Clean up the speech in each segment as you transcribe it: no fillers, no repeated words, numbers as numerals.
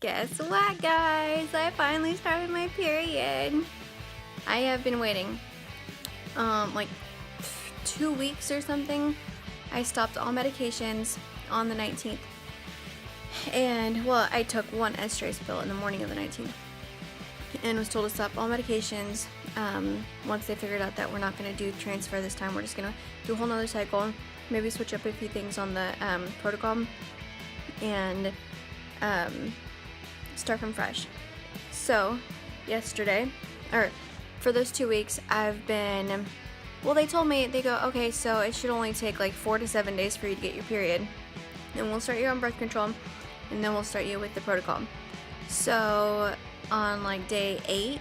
Guess what, guys? I finally started my period. I have been waiting, like 2 weeks or something. I stopped all medications on the 19th. And, well, I took one estrase pill in the morning of the 19th and was told to stop all medications. Once they figured out that we're not going to do transfer this time, we're just going to do a whole nother cycle, maybe switch up a few things on the protocol, and start from fresh. So, yesterday, or for those 2 weeks, I've been, well, they told me, they go, okay, so it should only take like 4 to 7 days for you to get your period. And we'll start you on birth control, and then we'll start you with the protocol. So, on like day 8,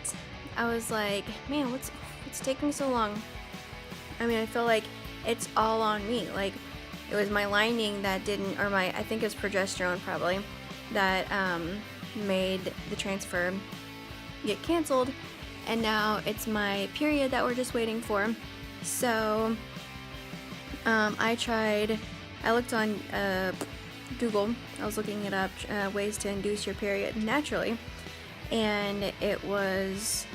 I was like, man, what's taking so long? I mean, I feel like it's all on me. Like, it was my lining that didn't, or I think it was progesterone probably, that made the transfer get canceled, and now it's my period that we're just waiting for. So I looked on Google. I was looking it up, ways to induce your period naturally, and it was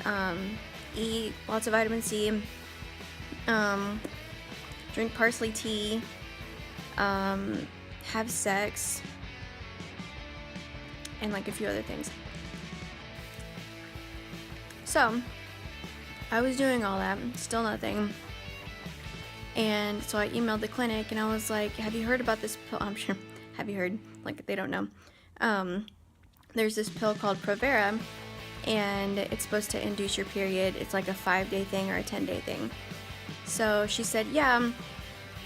eat lots of vitamin C, drink parsley tea, have sex, and like a few other things. So I was doing all that, still nothing. And so I emailed the clinic and I was like, have you heard about this pill? I'm sure, have you heard? Like, they don't know. There's this pill called Provera, and it's supposed to induce your period. It's like a 5-day thing or a 10-day thing. So she said, yeah,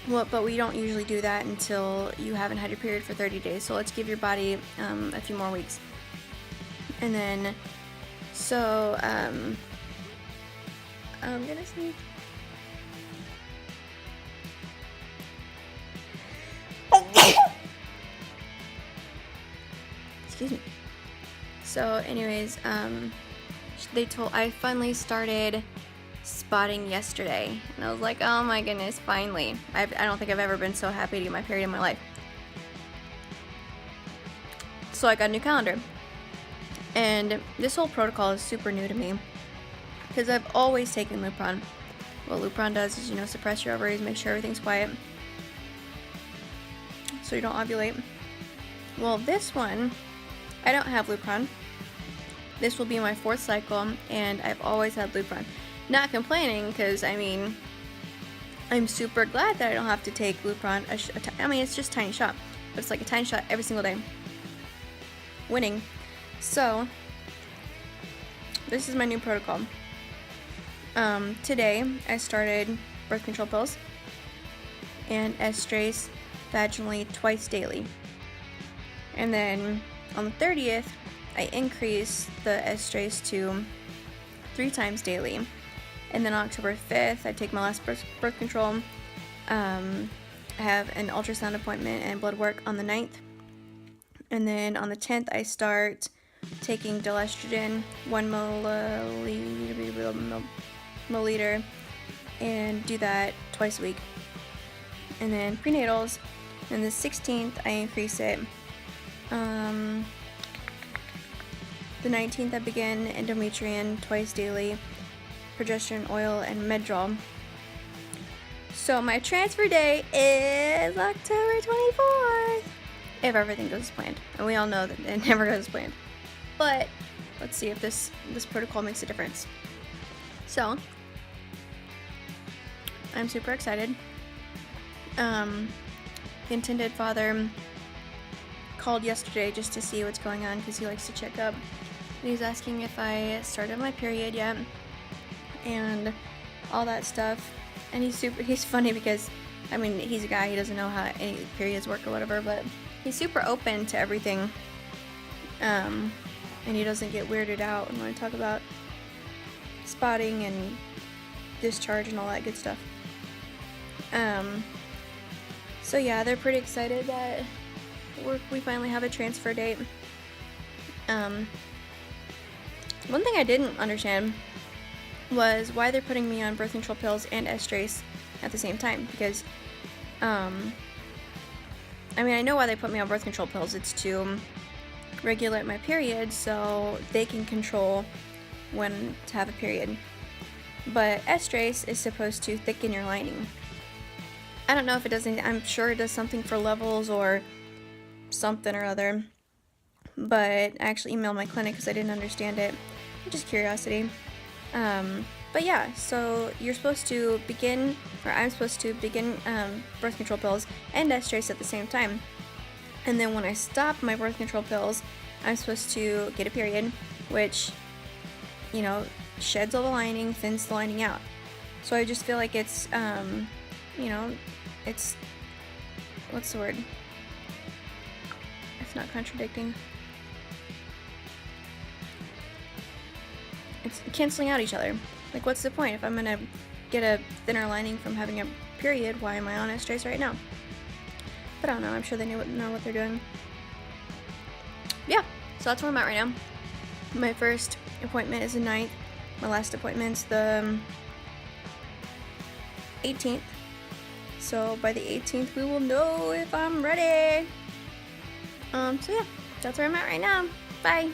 well, but we don't usually do that until you haven't had your period for 30 days. So let's give your body a few more weeks. And then, so, I'm gonna see. Excuse me. So, anyways, I finally started spotting yesterday, and I was like, oh my goodness, finally. I don't think I've ever been so happy to get my period in my life. So I got a new calendar, and this whole protocol is super new to me, because I've always taken Lupron. What Lupron does is, suppress your ovaries, make sure everything's quiet, so you don't ovulate. Well, this one, I don't have Lupron. This will be my 4th cycle, and I've always had Lupron. Not complaining, because, I'm super glad that I don't have to take Lupron. It's just a tiny shot, but it's like a tiny shot every single day. Winning. So, this is my new protocol. Today, I started birth control pills and estrase vaginally twice daily. And then, on the 30th, I increased the estrase to 3 times daily. And then on October 5th, I take my last birth control. I have an ultrasound appointment and blood work on the 9th. And then on the 10th, I start taking Delestrogen, 1 milliliter, and do that twice a week. And then prenatals, and the 16th, I increase it. The 19th, I begin endometrium twice daily, progesterone oil, and Medrol. So my transfer day is October 24th, if everything goes as planned. And we all know that it never goes as planned. But let's see if this protocol makes a difference. So I'm super excited. The intended father called yesterday just to see what's going on, because he likes to check up. And he's asking if I started my period yet, and all that stuff. And he's funny because, he's a guy, he doesn't know how any periods work or whatever, but he's super open to everything. And he doesn't get weirded out when I talk about spotting and discharge and all that good stuff. So yeah, they're pretty excited that we finally have a transfer date. One thing I didn't understand was why they're putting me on birth control pills and estrase at the same time, because I know why they put me on birth control pills. It's to regulate my period so they can control when to have a period. But estrase is supposed to thicken your lining. I don't know if it does anything. I'm sure it does something for levels or something or other. But I actually emailed my clinic because I didn't understand it. Just curiosity. But yeah, so you're supposed to begin, or I'm supposed to begin birth control pills and estrase at the same time. And then when I stop my birth control pills, I'm supposed to get a period, which, you know, sheds all the lining, thins the lining out. So I just feel like it's, you know, it's, what's the word? It's not contradicting. It's canceling out each other. Like, what's the point? If I'm gonna get a thinner lining from having a period, why am I on estrase right now? But I don't know, I'm sure they know what they're doing. Yeah, so that's where I'm at right now. My first appointment is the 9th. My last appointment's the 18th. So by the 18th, we will know if I'm ready. So yeah, that's where I'm at right now. Bye.